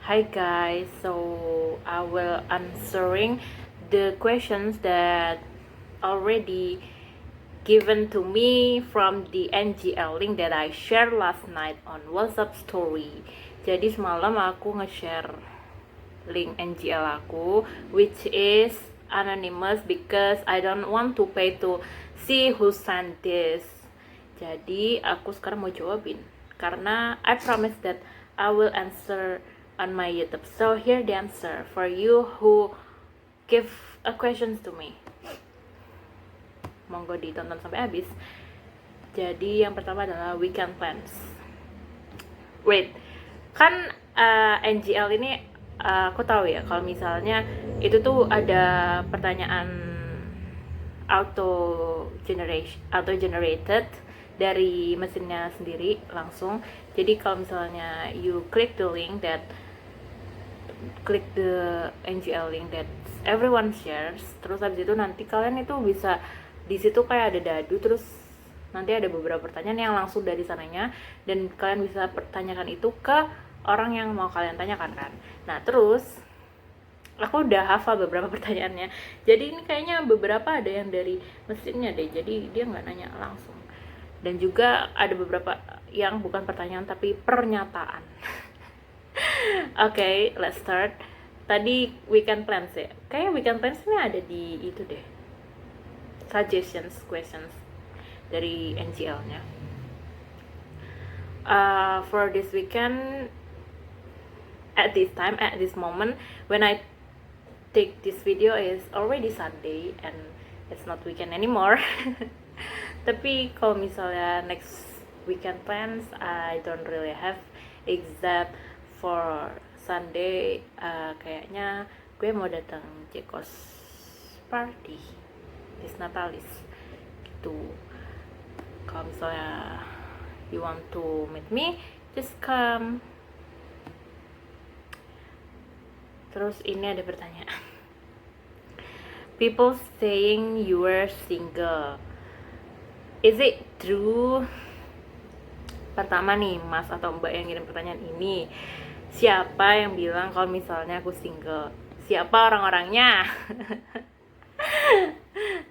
Hi guys, so I will answering the questions that already given to me from the NGL link that I shared last night on WhatsApp story. Jadi semalam aku nge-share link NGL aku, which is anonymous because I don't want to pay to see who sent this. Jadi aku sekarang mau jawabin karena I promise that I will answer on my YouTube. So here the answer for you who give a questions to me. Monggo ditonton sampai habis. Jadi yang pertama adalah weekend plans. Wait, kan NGL ini aku tahu ya kalau misalnya itu tuh ada pertanyaan auto generated dari mesinnya sendiri langsung. Jadi kalau misalnya you click the NGL link that everyone shares, terus habis itu nanti kalian itu bisa di situ kayak ada dadu, terus nanti ada beberapa pertanyaan yang langsung dari sananya dan kalian bisa pertanyakan itu ke orang yang mau kalian tanyakan kan. Nah terus aku udah hafal beberapa pertanyaannya, jadi ini kayaknya beberapa ada yang dari mesinnya deh, jadi dia nggak nanya langsung. Dan juga ada beberapa yang bukan pertanyaan tapi pernyataan. Okay, let's start. Tadi weekend plans ya, kayak weekend plans ini ada di itu deh, suggestions questions dari NGL-nya. For this weekend, at this moment when I take this video is already Sunday and it's not weekend anymore. Tapi kalau misalnya next weekend plans, I don't really have, except for Sunday. Kayaknya gue mau datang Jekos party Dis Natalis gitu. Kalau misalnya you want to meet me, just come. Terus ini ada pertanyaan. People saying you were single. Is it true? Pertama nih, Mas atau Mbak yang ngirim pertanyaan ini, siapa yang bilang kalau misalnya aku single? Siapa orang-orangnya?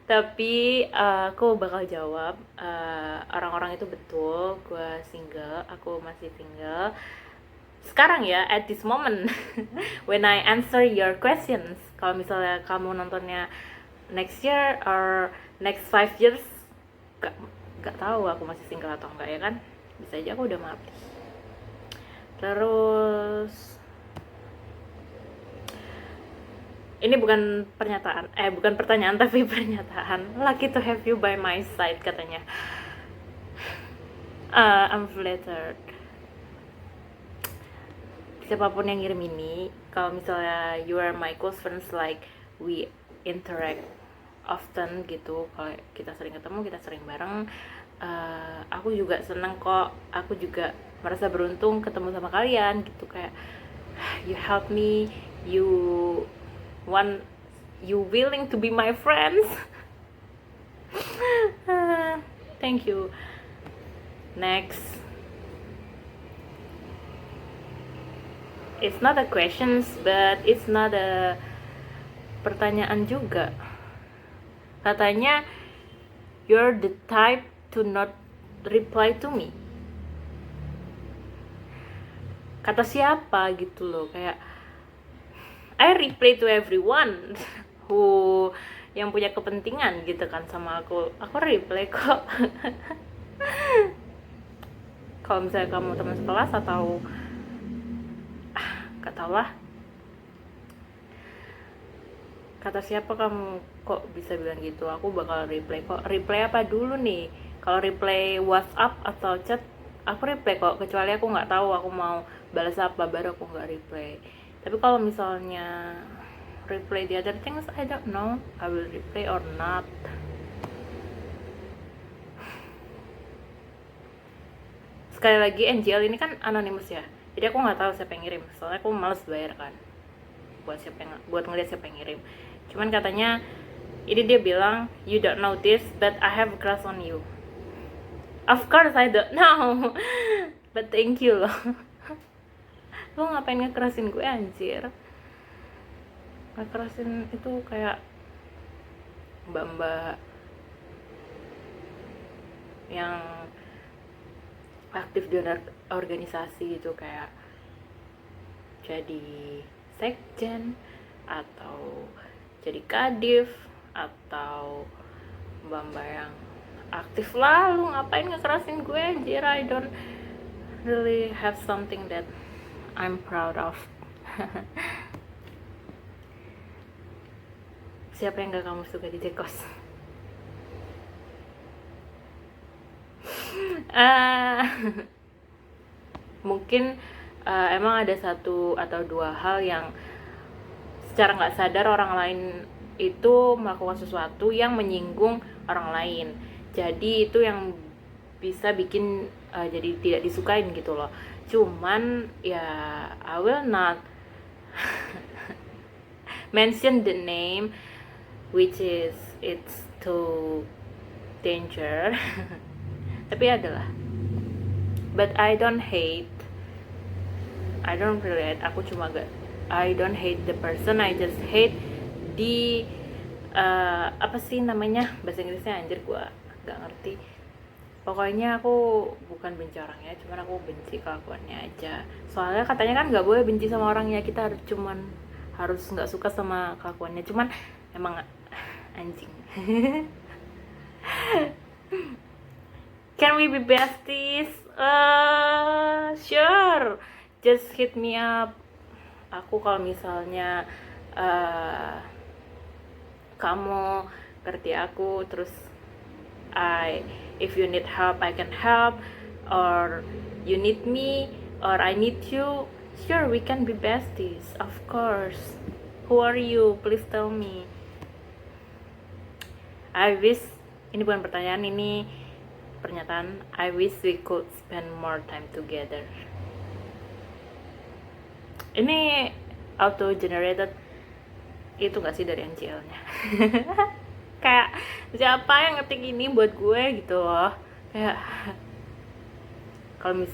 Tapi aku bakal jawab, orang-orang itu betul, gue single, aku masih single sekarang ya, at this moment. When I answer your questions, kalau misalnya kamu nontonnya next year or next 5 years, gak tahu aku masih single atau enggak ya kan, bisa aja aku udah mati. Terus ini bukan pertanyaan tapi pernyataan. Lucky to have you by my side katanya. I'm flattered. Siapapun yang ngirim ini, kalau misalnya you are my close friends, like we interact often gitu, kalau kita sering ketemu, kita sering bareng, aku juga seneng kok. Aku juga merasa beruntung ketemu sama kalian gitu, kayak you help me, you willing to be my friends. Thank you. Next, it's not a questions but it's not a pertanyaan juga. Katanya you're the type to not reply to me. Kata siapa gitu loh, kayak I reply to everyone who yang punya kepentingan gitu kan sama aku reply kok. Kalau misalnya kamu teman sekelas atau gak tau lah, kata siapa kamu kok bisa bilang gitu, aku bakal reply kok. Reply apa dulu nih? Kalau reply WhatsApp atau chat, aku reply kok, kecuali aku nggak tahu aku mau balas apa, baru aku nggak reply. Tapi kalau misalnya reply the other things, I don't know I will reply or not. Sekali lagi, NGL ini kan anonymous ya, jadi aku nggak tahu siapa yang ngirim, soalnya aku males bayar kan buat ngeliat siapa yang ngirim. Cuman katanya ini dia bilang, you don't know this but I have a crush on you. Of course I don't know. But thank you loh. Lo ngapain ngekerasin gue anjir? Ngekerasin itu kayak mbak-mbak yang aktif di organisasi itu, kayak jadi sekjen atau jadi kadif atau mbak-mbak yang aktif lah. Lu ngapain ngekerasin gue anjir? I don't really have something that I'm proud of. Siapa yang gak kamu suka di Jekos? Mungkin emang ada satu atau dua hal yang secara nggak sadar orang lain itu melakukan sesuatu yang menyinggung orang lain. Jadi itu yang bisa bikin jadi tidak disukain gitu loh. Cuman ya I will not mention the name, which is it's too danger. Tapi adalah, but I don't really hate. I don't hate the person, I just hate di apa sih namanya bahasa Inggrisnya anjir, gua nggak ngerti. Pokoknya aku bukan benci orangnya, cuman aku benci kelakuannya aja. Soalnya katanya kan nggak boleh benci sama orangnya, kita harus nggak suka sama kelakuannya. Cuman emang anjing. Can we be besties? Sure. Just hit me up. Aku kalau misalnya kamu ngerti aku, terus if you need help I can help, or you need me or I need you, sure we can be besties, of course. Who are you? Please tell me. I wish, ini bukan pertanyaan, ini pernyataan. I wish we could spend more time together. Ini auto generated itu gak sih dari NCL-nya? Kayak siapa yang ngetik ini buat gue gitu loh. Kayak kalau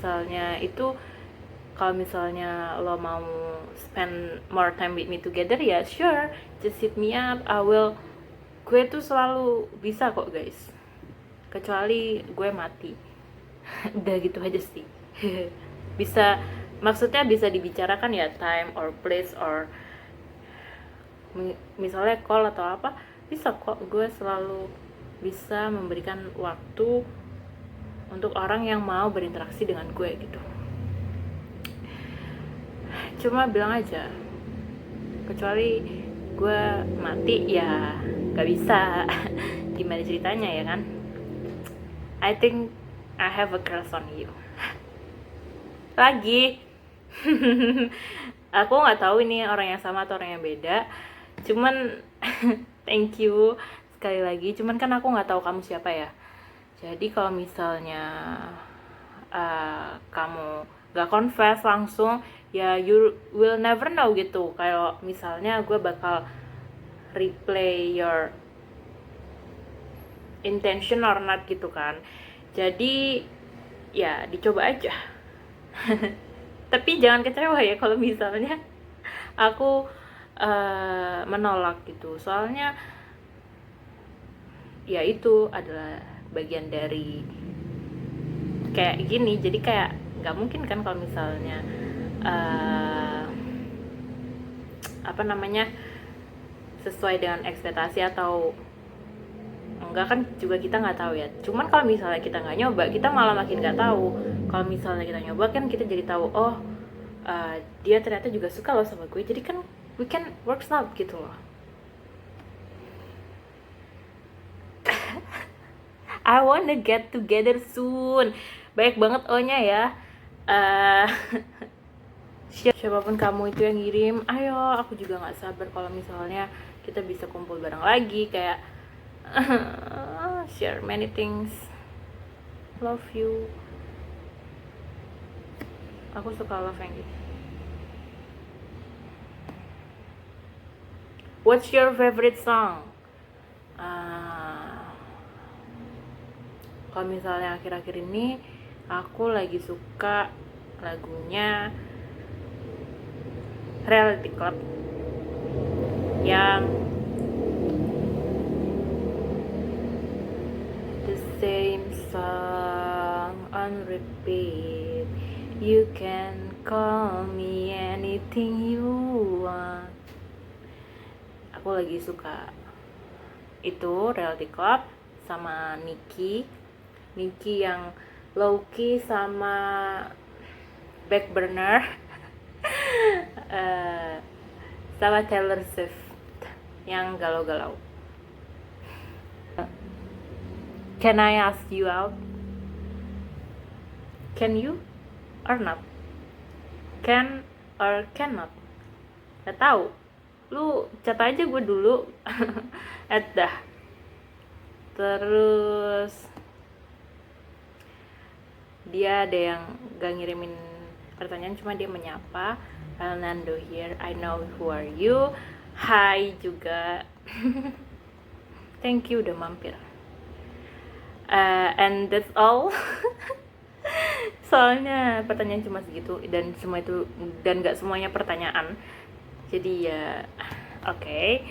misalnya lo mau spend more time with me together, ya sure, just hit me up. Gue tuh selalu bisa kok guys, kecuali gue mati. Udah gitu aja sih. Maksudnya bisa dibicarakan ya, time or place or misalnya call atau apa, bisa kok. Gue selalu bisa memberikan waktu untuk orang yang mau berinteraksi dengan gue gitu. Cuma bilang aja, kecuali gue mati ya gak bisa. Gimana ceritanya ya kan? I think I have a crush on you. Lagi. Aku nggak tahu ini orang yang sama atau orang yang beda. Cuman thank you sekali lagi. Cuman kan aku nggak tahu kamu siapa ya. Jadi kalau misalnya kamu nggak confess langsung, ya you will never know gitu. Kayak misalnya gue bakal replay your intention or not gitu kan. Jadi ya dicoba aja. Tapi jangan kecewa ya kalau misalnya aku menolak gitu. Soalnya ya itu adalah bagian dari kayak gini. Jadi kayak nggak mungkin kan kalau misalnya sesuai dengan ekspektasi atau enggak kan juga kita nggak tahu ya. Cuman kalau misalnya kita nggak nyoba, kita malah makin nggak tahu. Kalau misalnya kita nyoba kan kita jadi tahu, oh dia ternyata juga suka loh sama gue. Jadi kan we can work out gitu loh. I wanna get together soon. Banyak banget O-nya ya. Siapapun kamu itu yang ngirim, ayo, aku juga nggak sabar kalau misalnya kita bisa kumpul bareng lagi, kayak share many things. Love you. Aku suka love yang gitu. What's your favorite song? Kalau misalnya akhir-akhir ini aku lagi suka lagunya Reality Club yang the same song on repeat. You can call me anything you want. Aku lagi suka itu Reality Club sama Nicki yang low-key sama back burner. Sama Taylor Swift yang galau-galau. Can I ask you out? Can you or not? Can or cannot? Gak tahu. Lu chat aja gue dulu. Dah. Terus dia ada yang gak ngirimin pertanyaan, cuma dia menyapa. Fernando here, I know who are you. Hai juga. Thank you udah mampir. And that's all. Soalnya pertanyaan cuma segitu dan gak semuanya pertanyaan. Jadi ya okay.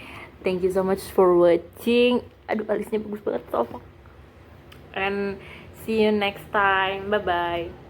Thank you so much for watching. Aduh, alisnya bagus banget, sopak. And see you next time. Bye bye.